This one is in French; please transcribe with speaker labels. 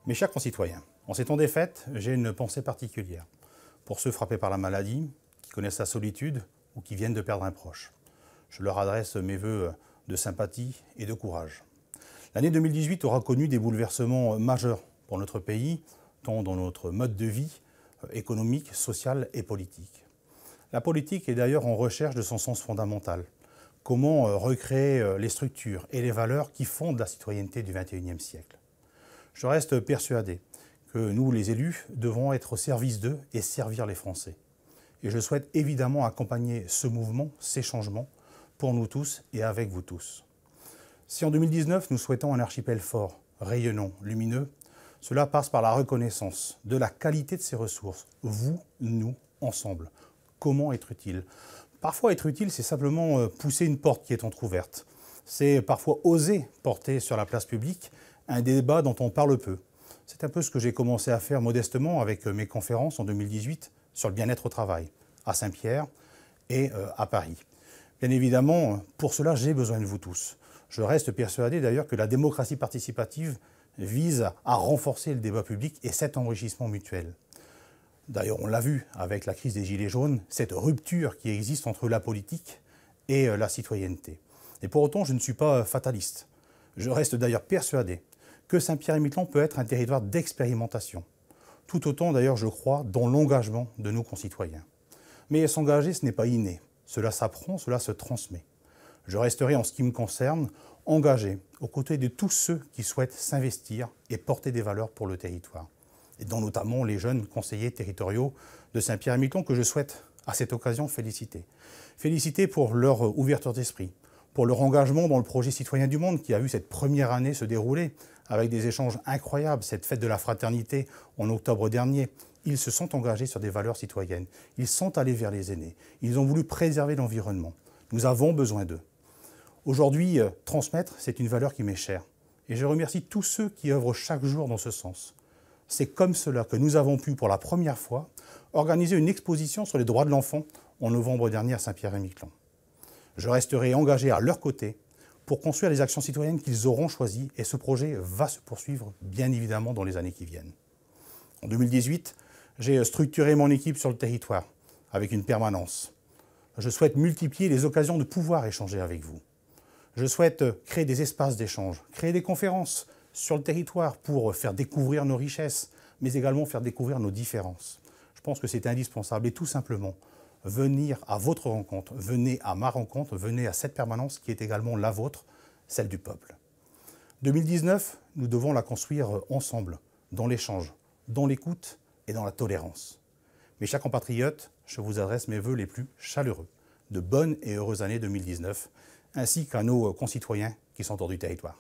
Speaker 1: Mes chers concitoyens, en ces temps des fêtes, j'ai une pensée particulière pour ceux frappés par la maladie, qui connaissent la solitude ou qui viennent de perdre un proche. Je leur adresse mes vœux de sympathie et de courage. L'année 2018 aura connu des bouleversements majeurs pour notre pays, tant dans notre mode de vie économique, social et politique. La politique est d'ailleurs en recherche de son sens fondamental. Comment recréer les structures et les valeurs qui fondent la citoyenneté du XXIe siècle. Je reste persuadé que nous, les élus, devons être au service d'eux et servir les Français. Et je souhaite évidemment accompagner ce mouvement, ces changements, pour nous tous et avec vous tous. Si en 2019, nous souhaitons un archipel fort, rayonnant, lumineux, cela passe par la reconnaissance de la qualité de ses ressources. Vous, nous, ensemble. Comment être utile? Parfois, être utile, c'est simplement pousser une porte qui est entrouverte. C'est parfois oser porter sur la place publique un débat dont on parle peu. C'est un peu ce que j'ai commencé à faire modestement avec mes conférences en 2018 sur le bien-être au travail, à Saint-Pierre et à Paris. Bien évidemment, pour cela, j'ai besoin de vous tous. Je reste persuadé d'ailleurs que la démocratie participative vise à renforcer le débat public et cet enrichissement mutuel. D'ailleurs, on l'a vu avec la crise des Gilets jaunes, cette rupture qui existe entre la politique et la citoyenneté. Et pour autant, je ne suis pas fataliste. Je reste d'ailleurs persuadé que Saint-Pierre-et-Miquelon peut être un territoire d'expérimentation. Tout autant d'ailleurs, je crois, dans l'engagement de nos concitoyens. Mais s'engager, ce n'est pas inné. Cela s'apprend, cela se transmet. Je resterai, en ce qui me concerne, engagé aux côtés de tous ceux qui souhaitent s'investir et porter des valeurs pour le territoire. Et dont notamment les jeunes conseillers territoriaux de Saint-Pierre-et-Miquelon que je souhaite à cette occasion féliciter. Féliciter pour leur ouverture d'esprit, pour leur engagement dans le projet Citoyens du Monde qui a vu cette première année se dérouler avec des échanges incroyables, cette fête de la fraternité en octobre dernier. Ils se sont engagés sur des valeurs citoyennes. Ils sont allés vers les aînés. Ils ont voulu préserver l'environnement. Nous avons besoin d'eux. Aujourd'hui, transmettre, c'est une valeur qui m'est chère. Et je remercie tous ceux qui œuvrent chaque jour dans ce sens. C'est comme cela que nous avons pu, pour la première fois, organiser une exposition sur les droits de l'enfant en novembre dernier à Saint-Pierre-et-Miquelon. Je resterai engagé à leur côté pour construire les actions citoyennes qu'ils auront choisies et ce projet va se poursuivre bien évidemment dans les années qui viennent. En 2018, j'ai structuré mon équipe sur le territoire avec une permanence. Je souhaite multiplier les occasions de pouvoir échanger avec vous. Je souhaite créer des espaces d'échange, créer des conférences sur le territoire pour faire découvrir nos richesses, mais également faire découvrir nos différences. Je pense que c'est indispensable et tout simplement venir à votre rencontre, venez à ma rencontre, venez à cette permanence qui est également la vôtre, celle du peuple. 2019, nous devons la construire ensemble, dans l'échange, dans l'écoute et dans la tolérance. Mes chers compatriotes, je vous adresse mes vœux les plus chaleureux, de bonnes et heureuses années 2019, ainsi qu'à nos concitoyens qui sont hors du territoire.